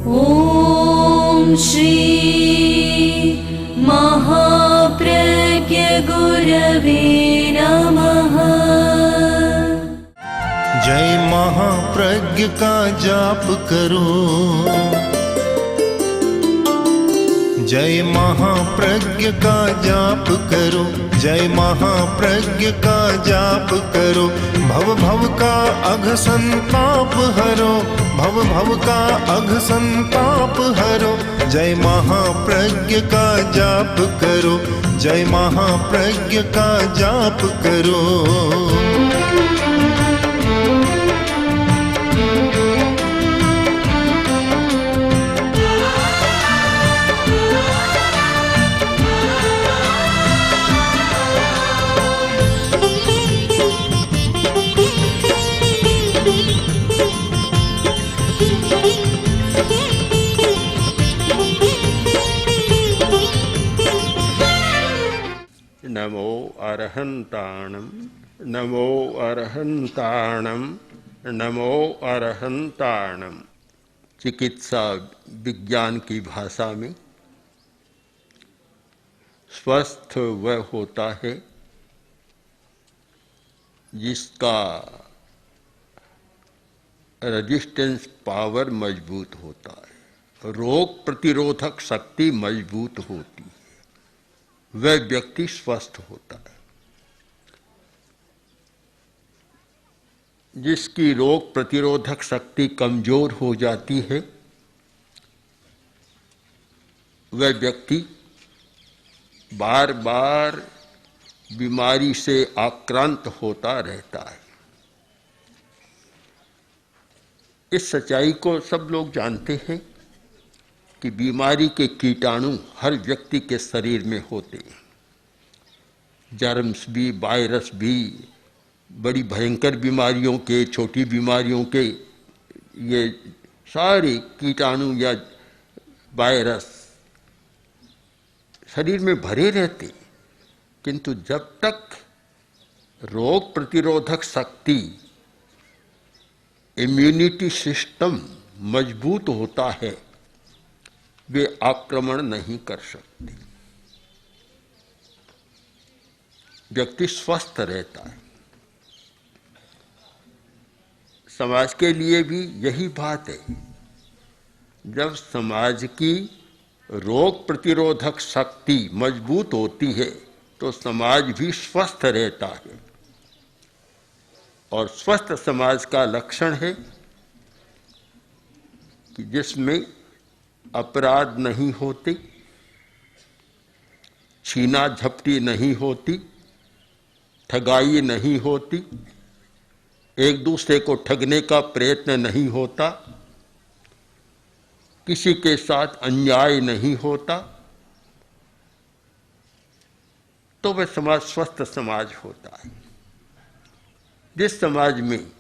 ॐ श्री महाप्रज्ञ गुरवे नमः। जय महाप्रज्ञ का जाप करो, जय महाप्रज्ञ का जाप करो, जय महाप्रज्ञ का जाप करो। भव भव का अघ संताप हरो, भव भव का अघ संताप हरो। जय महाप्रज्ञ का जाप करो, जय महाप्रज्ञ का जाप करो। नमो अरहंताणं, नमो अरहंताणं, नमो अरहंताणं। चिकित्सा विज्ञान की भाषा में स्वस्थ वह होता है जिसका रेजिस्टेंस पावर मजबूत होता है, रोग प्रतिरोधक शक्ति मजबूत होती है, वह व्यक्ति स्वस्थ होता है। जिसकी रोग प्रतिरोधक शक्ति कमजोर हो जाती है, वह व्यक्ति बार बार बीमारी से आक्रांत होता रहता है। इस सच्चाई को सब लोग जानते हैं कि बीमारी के कीटाणु हर व्यक्ति के शरीर में होते हैं। जर्म्स भी, वायरस भी, बड़ी भयंकर बीमारियों के, छोटी बीमारियों के, ये सारे कीटाणु या वायरस शरीर में भरे रहते। किंतु जब तक रोग प्रतिरोधक शक्ति, इम्यूनिटी सिस्टम मजबूत होता है, वे आक्रमण नहीं कर सकते। व्यक्ति स्वस्थ रहता है। समाज के लिए भी यही बात है। जब समाज की रोग प्रतिरोधक शक्ति मजबूत होती है तो समाज भी स्वस्थ रहता है। और स्वस्थ समाज का लक्षण है कि जिसमें अपराध नहीं होते, छीना झपटी नहीं होती, ठगाई नहीं होती, एक दूसरे को ठगने का प्रयत्न नहीं होता, किसी के साथ अन्याय नहीं होता, तो वह समाज स्वस्थ समाज होता है। जिस समाज में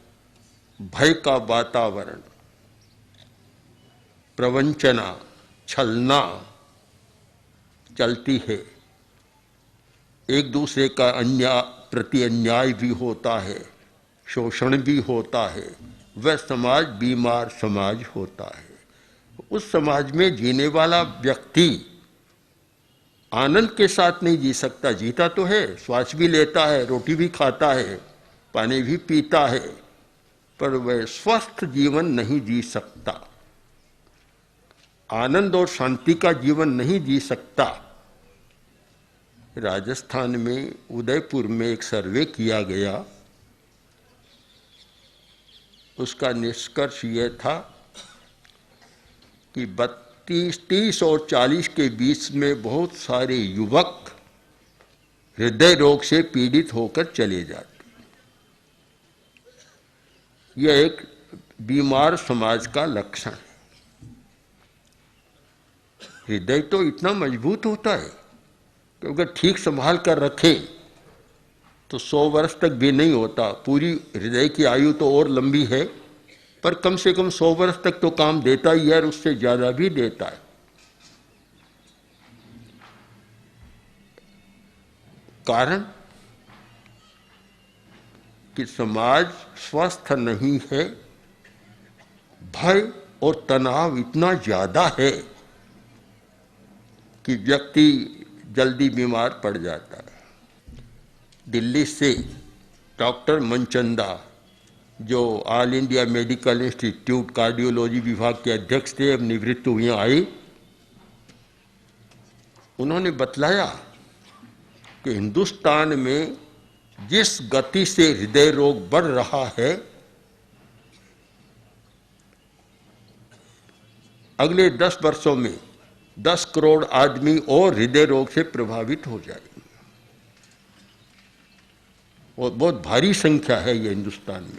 भय का वातावरण, प्रवंचना, छलना चलती है, एक दूसरे का प्रति अन्याय भी होता है, शोषण भी होता है, वह समाज बीमार समाज होता है। उस समाज में जीने वाला व्यक्ति आनंद के साथ नहीं जी सकता। जीता तो है, श्वास भी लेता है, रोटी भी खाता है, पानी भी पीता है, पर वह स्वस्थ जीवन नहीं जी सकता, आनंद और शांति का जीवन नहीं जी सकता। राजस्थान में उदयपुर में एक सर्वे किया गया। उसका निष्कर्ष यह था कि 30 और 40 के बीच में बहुत सारे युवक हृदय रोग से पीड़ित होकर चले जाते। यह एक बीमार समाज का लक्षण है। हृदय तो इतना मजबूत होता है कि अगर ठीक संभाल कर रखे तो 100 वर्ष तक भी नहीं होता। पूरी हृदय की आयु तो और लंबी है, पर कम से कम 100 वर्ष तक तो काम देता ही है और उससे ज्यादा भी देता है। कारण कि समाज स्वस्थ नहीं है, भय और तनाव इतना ज़्यादा है कि व्यक्ति जल्दी बीमार पड़ जाता है। दिल्ली से डॉक्टर मनचंदा, जो all India medical institute cardiology विभाग के अध्यक्ष थे, अब निवृत्त हुए आए, उन्होंने बतलाया कि हिंदुस्तान में जिस गति से हृदय रोग बढ़ रहा है, अगले 10 वर्षों में 10 करोड़ आदमी और हृदय रोग से प्रभावित हो जाएंगे। और बहुत भारी संख्या है ये हिंदुस्तान में।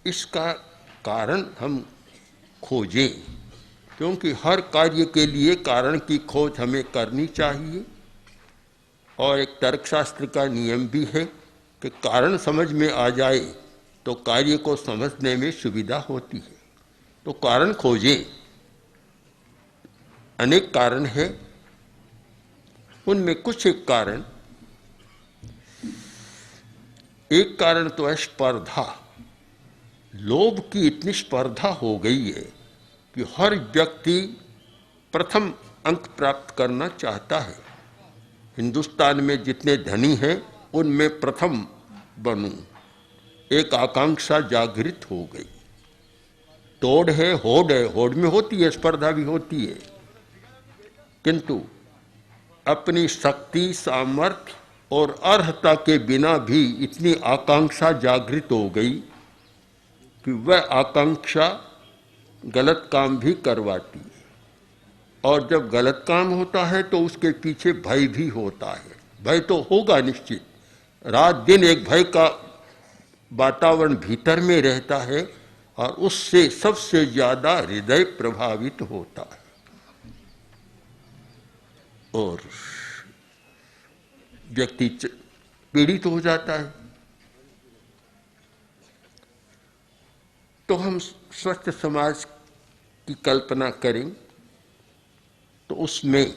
इसका कारण हम खोजें, क्योंकि हर कार्य के लिए कारण की खोज हमें करनी चाहिए। और एक तर्कशास्त्र का नियम भी है कि कारण समझ में आ जाए तो कार्य को समझने में सुविधा होती है। तो कारण खोजें। अनेक कारण है, उनमें कुछ एक कारण तो है स्पर्धा। लोभ की इतनी स्पर्धा हो गई है कि हर व्यक्ति प्रथम अंक प्राप्त करना चाहता है। हिंदुस्तान में जितने धनी हैं उनमें प्रथम बनूं, एक आकांक्षा जागृत हो गई। तोड़ है, होड़ में होती है, स्पर्धा भी होती है, किंतु अपनी शक्ति, सामर्थ्य और अर्हता के बिना भी इतनी आकांक्षा जागृत हो गई कि वह आकांक्षा गलत काम भी करवाती है। और जब गलत काम होता है तो उसके पीछे भय भी होता है। भय तो होगा निश्चित, रात दिन एक भय का वातावरण भीतर में रहता है और उससे सबसे ज्यादा हृदय प्रभावित होता है और व्यक्ति पीड़ित हो जाता है। तो हम स्वस्थ समाज की कल्पना करें तो उसमें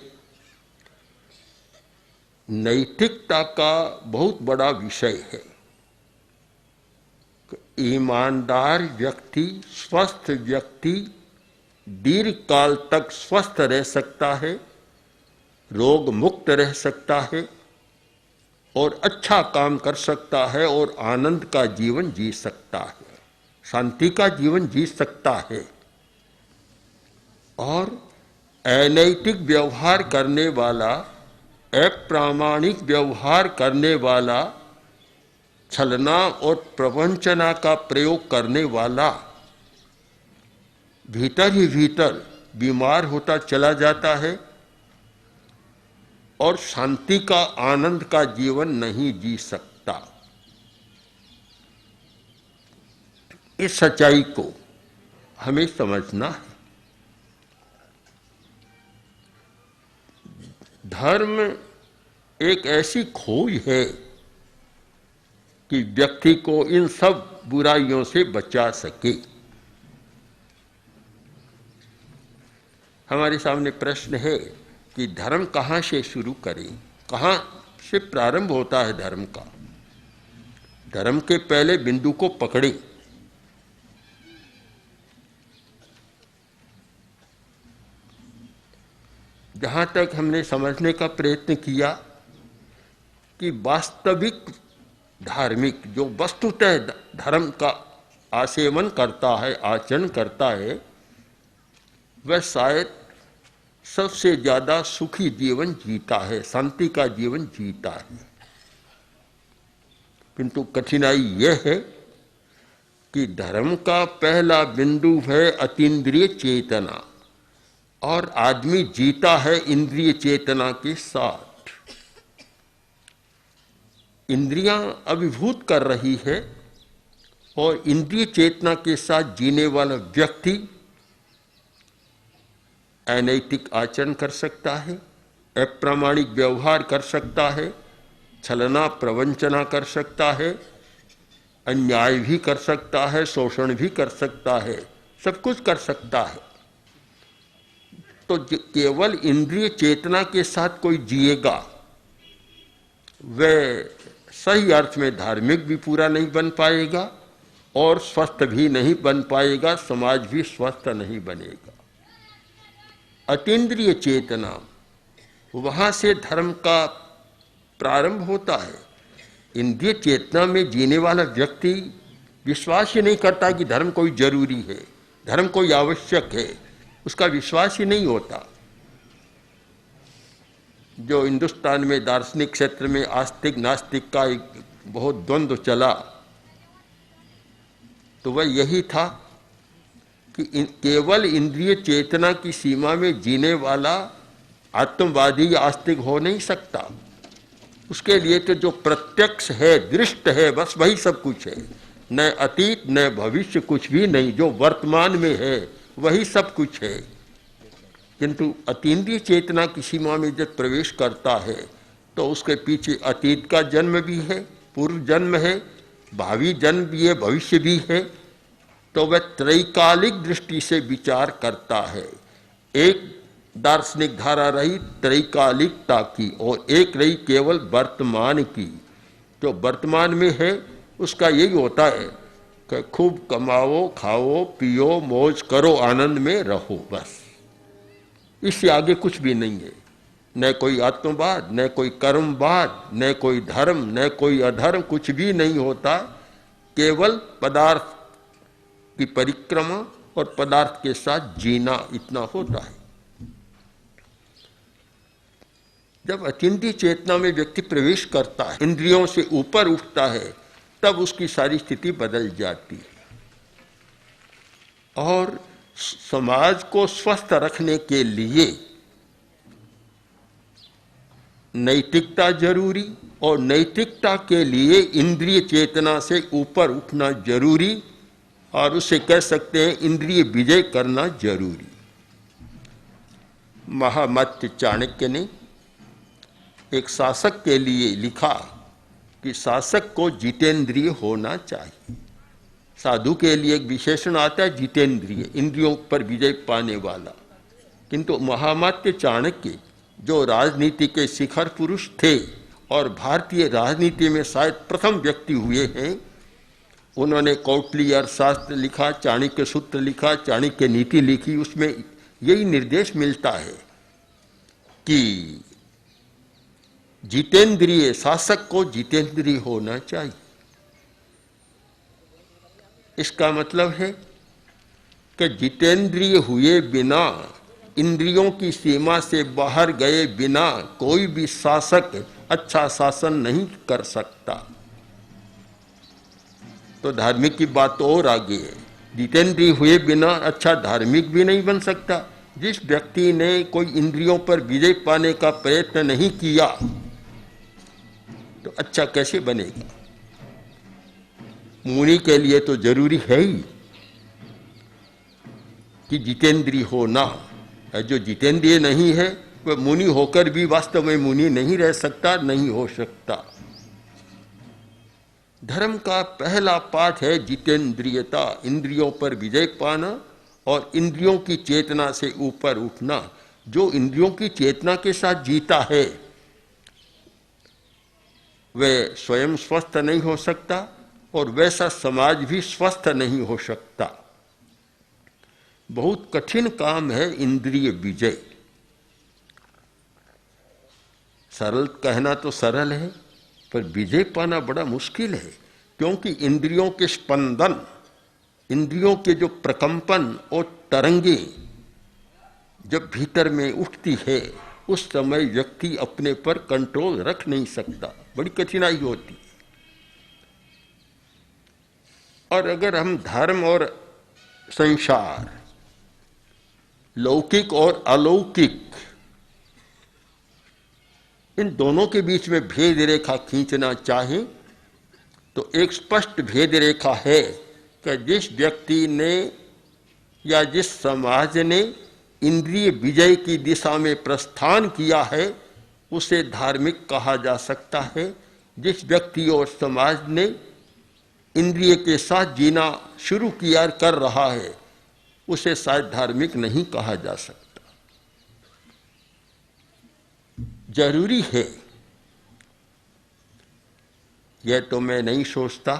नैतिकता का बहुत बड़ा विषय है। ईमानदार व्यक्ति, स्वस्थ व्यक्ति दीर्घ काल तक स्वस्थ रह सकता है, रोग मुक्त रह सकता है और अच्छा काम कर सकता है और आनंद का जीवन जी सकता है, शांति का जीवन जी सकता है। और अनैतिक व्यवहार करने वाला, अप्रामाणिक व्यवहार करने वाला, छलना और प्रवंचना का प्रयोग करने वाला भीतर ही भीतर बीमार होता चला जाता है और शांति का, आनंद का जीवन नहीं जी सकता। इस सच्चाई को हमें समझना है। धर्म एक ऐसी खोज है कि व्यक्ति को इन सब बुराइयों से बचा सके। हमारे सामने प्रश्न है कि धर्म कहाँ से शुरू करें, कहाँ से प्रारंभ होता है धर्म का। धर्म के पहले बिंदु को पकड़ें। जहाँ तक हमने समझने का प्रयत्न किया कि वास्तविक धार्मिक जो वस्तुतः धर्म का आसेवन करता है, आचरण करता है, वह शायद सबसे ज्यादा सुखी जीवन जीता है, शांति का जीवन जीता है। किंतु कठिनाई यह है कि धर्म का पहला बिंदु है अतीन्द्रिय चेतना और आदमी जीता है इंद्रिय चेतना के साथ। इंद्रियां अभिभूत कर रही है और इंद्रिय चेतना के साथ जीने वाला व्यक्ति अनैतिक आचरण कर सकता है, अप्रामाणिक व्यवहार कर सकता है, छलना प्रवंचना कर सकता है, अन्याय भी कर सकता है, शोषण भी कर सकता है, सब कुछ कर सकता है। तो केवल इंद्रिय चेतना के साथ कोई जिएगा, वह सही अर्थ में धार्मिक भी पूरा नहीं बन पाएगा और स्वस्थ भी नहीं बन पाएगा, समाज भी स्वस्थ नहीं बनेगा। अतीन्द्रिय चेतना, वहाँ से धर्म का प्रारंभ होता है। इंद्रिय चेतना में जीने वाला व्यक्ति विश्वास ही नहीं करता कि धर्म कोई जरूरी है, धर्म कोई आवश्यक है, उसका विश्वास ही नहीं होता। जो हिंदुस्तान में दार्शनिक क्षेत्र में आस्तिक नास्तिक का एक बहुत द्वंद्व चला, तो वह यही था कि केवल इंद्रिय चेतना की सीमा में जीने वाला आत्मवादी या आस्तिक हो नहीं सकता। उसके लिए तो जो प्रत्यक्ष है, दृष्ट है, बस वही सब कुछ है। न अतीत न भविष्य, कुछ भी नहीं। जो वर्तमान में है वही सब कुछ है। किंतु अतीन्द्रिय चेतना की सीमा में जब प्रवेश करता है तो उसके पीछे अतीत का जन्म भी है, पूर्व जन्म है, भावी जन्म भी है, भविष्य भी है। तो वह त्रैकालिक दृष्टि से विचार करता है। एक दार्शनिक धारा रही त्रैकालिकता की और एक रही केवल वर्तमान की। जो वर्तमान में है उसका यही होता है कि खूब कमाओ, खाओ, पियो, मौज करो, आनंद में रहो, बस। इससे आगे कुछ भी नहीं है। न कोई आत्मवाद, न कोई कर्मवाद, न कोई धर्म, न कोई अधर्म, कुछ भी नहीं होता। केवल पदार्थ की परिक्रमा और पदार्थ के साथ जीना, इतना होता है। जब अचिंत्य चेतना में व्यक्ति प्रवेश करता है, इंद्रियों से ऊपर उठता है, तब उसकी सारी स्थिति बदल जाती है। और समाज को स्वस्थ रखने के लिए नैतिकता जरूरी, और नैतिकता के लिए इंद्रिय चेतना से ऊपर उठना जरूरी, और उसे कह सकते हैं इंद्रिय विजय करना जरूरी। महामत्य चाणक्य ने एक शासक के लिए लिखा कि शासक को जितेंद्रिय होना चाहिए। साधु के लिए एक विशेषण आता है जितेंद्रिय, इंद्रियों पर विजय पाने वाला। किंतु महामत्य चाणक्य जो राजनीति के शिखर पुरुष थे और भारतीय राजनीति में शायद प्रथम व्यक्ति हुए हैं, उन्होंने कौटिल्य अर्थशास्त्र लिखा, चाणक्य सूत्र लिखा, चाणक्य नीति लिखी। उसमें यही निर्देश मिलता है कि जितेंद्रिय, शासक को जितेंद्रिय होना चाहिए। इसका मतलब है कि जितेंद्रिय हुए बिना, इंद्रियों की सीमा से बाहर गए बिना कोई भी शासक अच्छा शासन नहीं कर सकता। तो धार्मिक की बात तो और आगे है। जितेंद्रिय हुए बिना अच्छा धार्मिक भी नहीं बन सकता। जिस व्यक्ति ने कोई इंद्रियों पर विजय पाने का प्रयत्न नहीं किया तो अच्छा कैसे बनेगा। मुनि के लिए तो जरूरी है ही कि जितेंद्रिय होना। जो जितेंद्रिय नहीं है वह मुनि होकर भी वास्तव में मुनि नहीं रह सकता, नहीं हो सकता। धर्म का पहला पाठ है जितेंद्रियता, इंद्रियों पर विजय पाना और इंद्रियों की चेतना से ऊपर उठना। जो इंद्रियों की चेतना के साथ जीता है वह स्वयं स्वस्थ नहीं हो सकता और वैसा समाज भी स्वस्थ नहीं हो सकता। बहुत कठिन काम है इंद्रिय विजय। सरल कहना तो सरल है, पर विजय पाना बड़ा मुश्किल है। क्योंकि इंद्रियों के स्पंदन, इंद्रियों के जो प्रकंपन और तरंगे जब भीतर में उठती है, उस समय व्यक्ति अपने पर कंट्रोल रख नहीं सकता। बड़ी कठिनाई होती। और अगर हम धर्म और संसार, लौकिक और अलौकिक, इन दोनों के बीच में भेद रेखा खींचना चाहें तो एक स्पष्ट भेद रेखा है कि जिस व्यक्ति ने या जिस समाज ने इंद्रिय विजय की दिशा में प्रस्थान किया है उसे धार्मिक कहा जा सकता है। जिस व्यक्ति और समाज ने इंद्रिय के साथ जीना शुरू किया कर रहा है उसे शायद धार्मिक नहीं कहा जा सकता। जरूरी है, यह तो मैं नहीं सोचता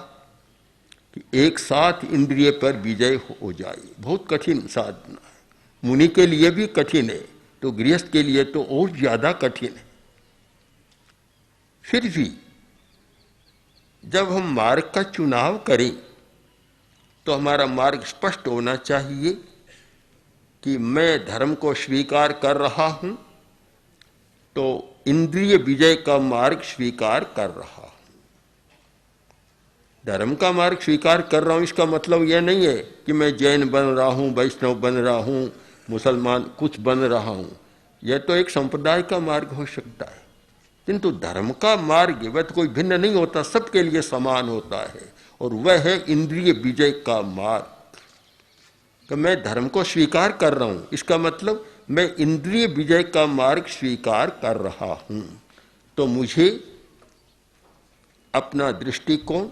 कि एक साथ इंद्रिय पर विजय हो जाए। बहुत कठिन साधना है, मुनि के लिए भी कठिन है, तो गृहस्थ के लिए तो और ज्यादा कठिन है। फिर भी जब हम मार्ग का चुनाव करें तो हमारा मार्ग स्पष्ट होना चाहिए कि मैं धर्म को स्वीकार कर रहा हूं तो इंद्रिय विजय का मार्ग स्वीकार कर रहा हूं। धर्म का मार्ग स्वीकार कर रहा हूं इसका मतलब यह नहीं है कि मैं जैन बन रहा हूं, वैष्णव बन रहा हूं, मुसलमान कुछ बन रहा हूं। यह तो एक संप्रदाय का मार्ग हो सकता है, किंतु धर्म का मार्ग वह तो कोई भिन्न नहीं होता, सबके लिए समान होता है, और वह है इंद्रिय विजय का मार्ग। कि मैं धर्म को स्वीकार कर रहा हूं इसका मतलब मैं इंद्रिय विजय का मार्ग स्वीकार कर रहा हूं। तो मुझे अपना दृष्टिकोण,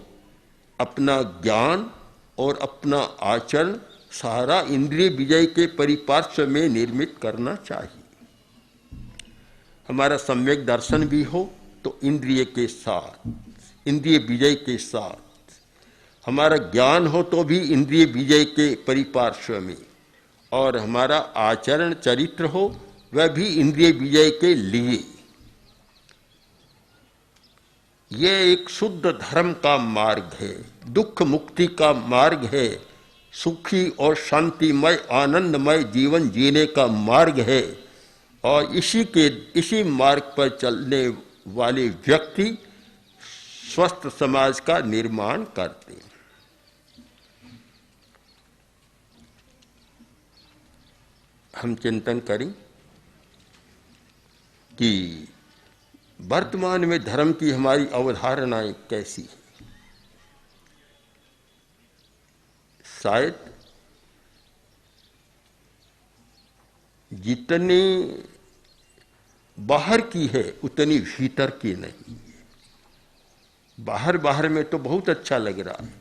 अपना ज्ञान और अपना आचरण सारा इंद्रिय विजय के परिपार्श्व में निर्मित करना चाहिए। हमारा सम्यक दर्शन भी हो तो इंद्रिय के साथ, इंद्रिय विजय के साथ, हमारा ज्ञान हो तो भी इंद्रिय विजय के परिपार्श्व में, और हमारा आचरण चरित्र हो वह भी इंद्रिय विजय के लिए। यह एक शुद्ध धर्म का मार्ग है, दुख मुक्ति का मार्ग है, सुखी और शांतिमय आनंदमय जीवन जीने का मार्ग है। और इसी मार्ग पर चलने वाले व्यक्ति स्वस्थ समाज का निर्माण करते हैं। हम चिंतन करें कि वर्तमान में धर्म की हमारी अवधारणाएं कैसी है। शायद जितनी बाहर की है उतनी भीतर की नहीं है। बाहर में तो बहुत अच्छा लग रहा है,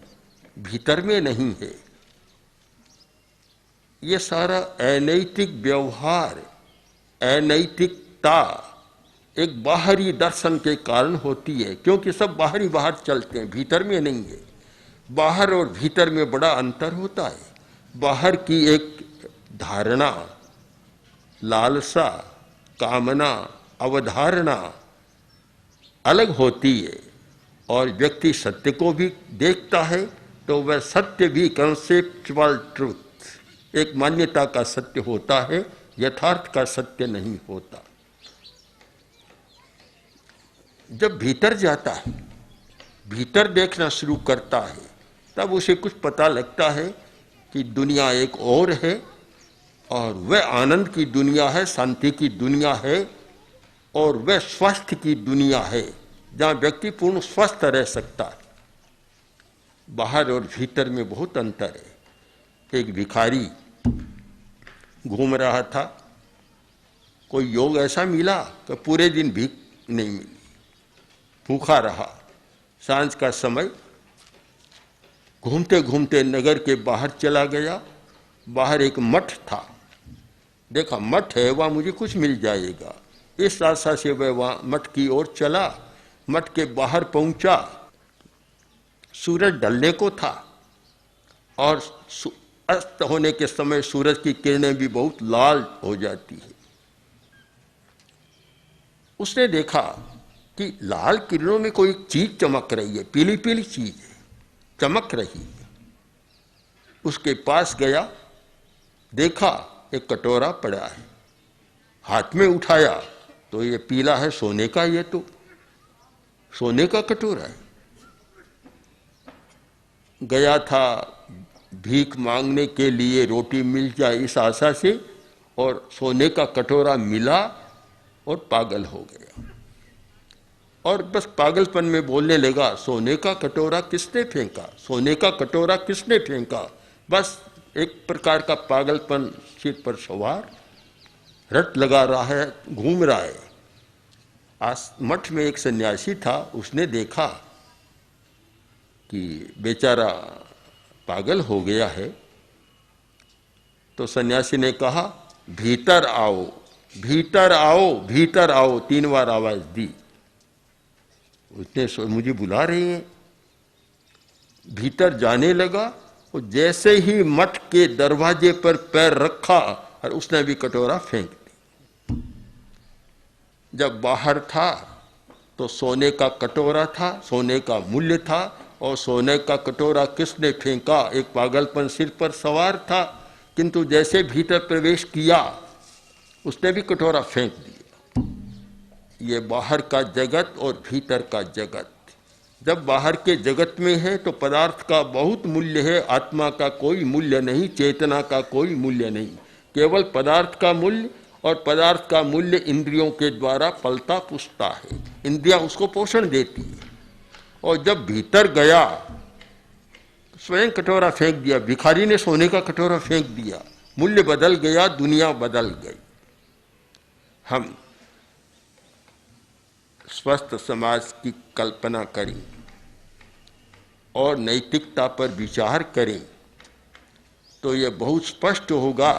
भीतर में नहीं है। ये सारा अनैतिक व्यवहार, अनैतिकता एक बाहरी दर्शन के कारण होती है, क्योंकि सब बाहर चलते हैं, भीतर में नहीं है। बाहर और भीतर में बड़ा अंतर होता है। बाहर की एक धारणा, लालसा, कामना, अवधारणा अलग होती है, और व्यक्ति सत्य को भी देखता है तो वह सत्य भी कंसेप्चुअल ट्रूथ, एक मान्यता का सत्य होता है, यथार्थ का सत्य नहीं होता। जब भीतर जाता है, भीतर देखना शुरू करता है, तब उसे कुछ पता लगता है कि दुनिया एक और है, और वह आनंद की दुनिया है, शांति की दुनिया है, और वह स्वास्थ्य की दुनिया है जहाँ व्यक्ति पूर्ण स्वस्थ रह सकता है। बाहर और भीतर में बहुत अंतर है। एक भिखारी घूम रहा था, कोई योग ऐसा मिला कि पूरे दिन भीख नहीं मिली, भूखा रहा। सांझ का समय घूमते घूमते नगर के बाहर चला गया। बाहर एक मठ था, देखा मठ है, वहाँ मुझे कुछ मिल जाएगा, इस आशा से वह वहाँ मठ की ओर चला। मठ के बाहर पहुंचा, सूरज ढलने को था, और अस्त होने के समय सूरज की किरणें भी बहुत लाल हो जाती है। उसने देखा कि लाल किरणों में कोई चीज चमक रही है, पीली पीली चीज है, चमक रही है। उसके पास गया, देखा एक कटोरा पड़ा है, हाथ में उठाया तो ये पीला है, सोने का, ये तो सोने का कटोरा है। गया था भीख मांगने के लिए, रोटी मिल जाए इस आशा से, और सोने का कटोरा मिला और पागल हो गया। और बस पागलपन में बोलने लगा, सोने का कटोरा किसने फेंका, सोने का कटोरा किसने फेंका। बस एक प्रकार का पागलपन सिर पर सवार, रट लगा रहा है, घूम रहा है। मठ में एक सन्यासी था, उसने देखा कि बेचारा पागल हो गया है, तो सन्यासी ने कहा, भीतर आओ, भीतर आओ, भीतर आओ, 3 बार आवाज दी। उसने मुझे बुला रही हैं। भीतर जाने लगा, और जैसे ही मठ के दरवाजे पर पैर रखा और उसने भी कटोरा फेंक दी। जब बाहर था तो सोने का कटोरा था, सोने का मूल्य था, और सोने का कटोरा किसने फेंका? एक पागलपन सिर पर सवार था, किंतु जैसे भीतर प्रवेश किया उसने भी कटोरा फेंक दिया। ये बाहर का जगत और भीतर का जगत। जब बाहर के जगत में है तो पदार्थ का बहुत मूल्य है, आत्मा का कोई मूल्य नहीं, चेतना का कोई मूल्य नहीं, केवल पदार्थ का मूल्य, और पदार्थ का मूल्य इंद्रियों के द्वारा पलता पुसता है, इंद्रियां उसको पोषण देती है। और जब भीतर गया स्वयं कटोरा फेंक दिया, भिखारी ने सोने का कटोरा फेंक दिया, मूल्य बदल गया, दुनिया बदल गई। हम स्वस्थ समाज की कल्पना करें और नैतिकता पर विचार करें तो यह बहुत स्पष्ट होगा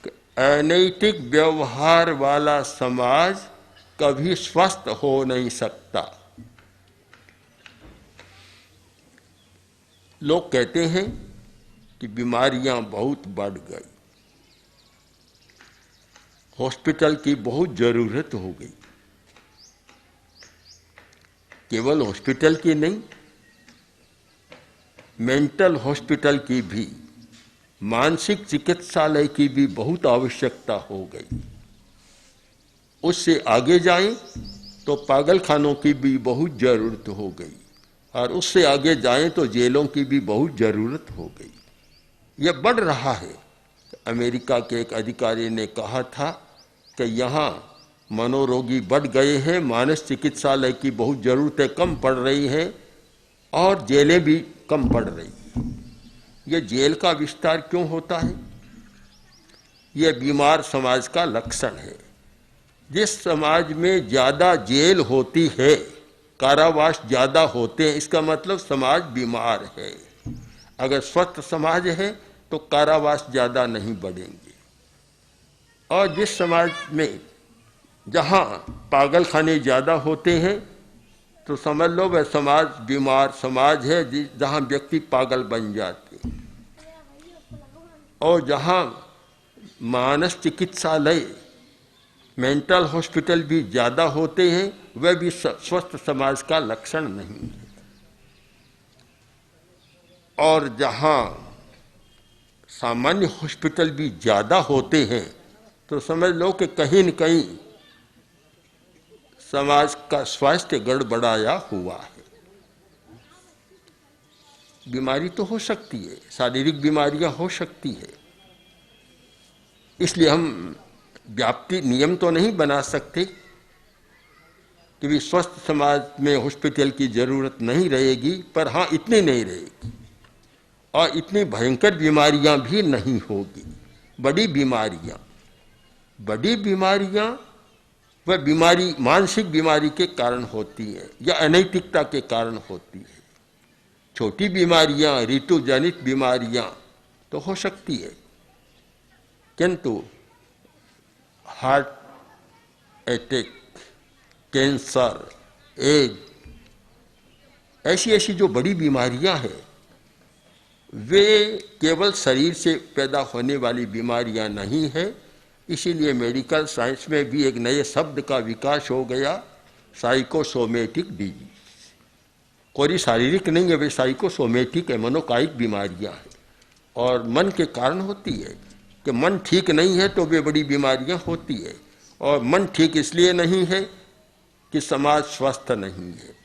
कि अनैतिक व्यवहार वाला समाज कभी स्वस्थ हो नहीं सकता। लोग कहते हैं कि बीमारियां बहुत बढ़ गई, हॉस्पिटल की बहुत जरूरत हो गई। केवल हॉस्पिटल की नहीं, मेंटल हॉस्पिटल की भी, मानसिक चिकित्सालय की भी बहुत आवश्यकता हो गई। उससे आगे जाएं तो पागलखानों की भी बहुत जरूरत हो गई, और उससे आगे जाएं तो जेलों की भी बहुत जरूरत हो गई। यह बढ़ रहा है। अमेरिका के एक अधिकारी ने कहा था कि यहाँ मनोरोगी बढ़ गए हैं, मानस चिकित्सालय की बहुत ज़रूरतें कम पड़ रही हैं, और जेलें भी कम पड़ रही हैं। ये जेल का विस्तार क्यों होता है? यह बीमार समाज का लक्षण है। जिस समाज में ज़्यादा जेल होती है, कारावास ज़्यादा होते हैं, इसका मतलब समाज बीमार है। अगर स्वस्थ समाज है तो कारावास ज़्यादा नहीं बढ़ेंगे। और जिस समाज में जहाँ पागलखाने ज़्यादा होते हैं तो समझ लो वह समाज बीमार समाज है, जहाँ व्यक्ति पागल बन जाते हैं। और जहाँ मानस चिकित्सालय, मेंटल हॉस्पिटल भी ज़्यादा होते हैं, वह भी स्वस्थ समाज का लक्षण नहीं है। और जहाँ सामान्य हॉस्पिटल भी ज़्यादा होते हैं तो समझ लो कि कहीं न कहीं समाज का स्वास्थ्य गड़बड़ाया हुआ है। बीमारी तो हो सकती है, शारीरिक बीमारियां हो सकती है, इसलिए हम व्याप्ति नियम तो नहीं बना सकते कि भी स्वस्थ समाज में हॉस्पिटल की जरूरत नहीं रहेगी, पर हाँ इतनी नहीं रहेगी, और इतनी भयंकर बीमारियां भी नहीं होगी। बड़ी बीमारियां वह बीमारी मानसिक बीमारी के कारण होती है या अनैतिकता के कारण होती है। छोटी बीमारियां, ऋतुजनित बीमारियां तो हो सकती है, किंतु हार्ट अटैक, कैंसर, एड्स, ऐसी जो बड़ी बीमारियां हैं, वे केवल शरीर से पैदा होने वाली बीमारियां नहीं है। इसीलिए मेडिकल साइंस में भी एक नए शब्द का विकास हो गया, साइकोसोमेटिक डिजीज। कोई शारीरिक नहीं है, वे साइकोसोमेटिक है, मनोकायिक बीमारियां हैं, और मन के कारण होती है कि मन ठीक नहीं है तो वे बड़ी बीमारियां होती है। और मन ठीक इसलिए नहीं है कि समाज स्वस्थ नहीं है।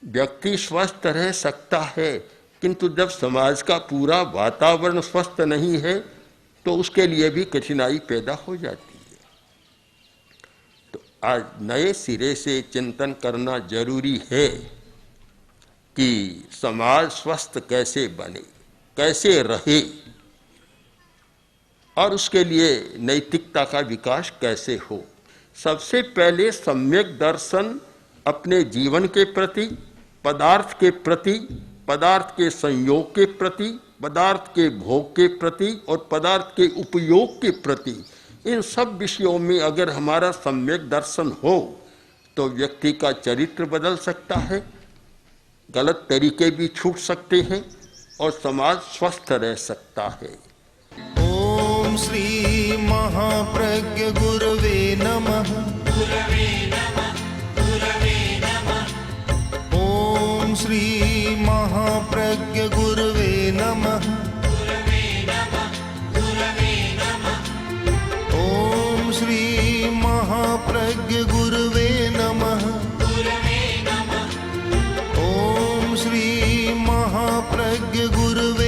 व्यक्ति स्वस्थ रह सकता है, किंतु जब समाज का पूरा वातावरण स्वस्थ नहीं है तो उसके लिए भी कठिनाई पैदा हो जाती है। तो आज नए सिरे से चिंतन करना जरूरी है कि समाज स्वस्थ कैसे बने, कैसे रहे, और उसके लिए नैतिकता का विकास कैसे हो। सबसे पहले सम्यक दर्शन अपने जीवन के प्रति, पदार्थ के प्रति, पदार्थ के संयोग के प्रति, पदार्थ के भोग के प्रति और पदार्थ के उपयोग के प्रति, इन सब विषयों में अगर हमारा सम्यक दर्शन हो तो व्यक्ति का चरित्र बदल सकता है, गलत तरीके भी छूट सकते हैं और समाज स्वस्थ रह सकता है। ओम श्री महाप्रज्ञ गुरवे नमः। ओम श्री महाप्रज्ञ गुरवे नमः। ओम श्री महाप्रज्ञ गुरवे नमः। ओम श्री महाप्रज्ञ गुरवे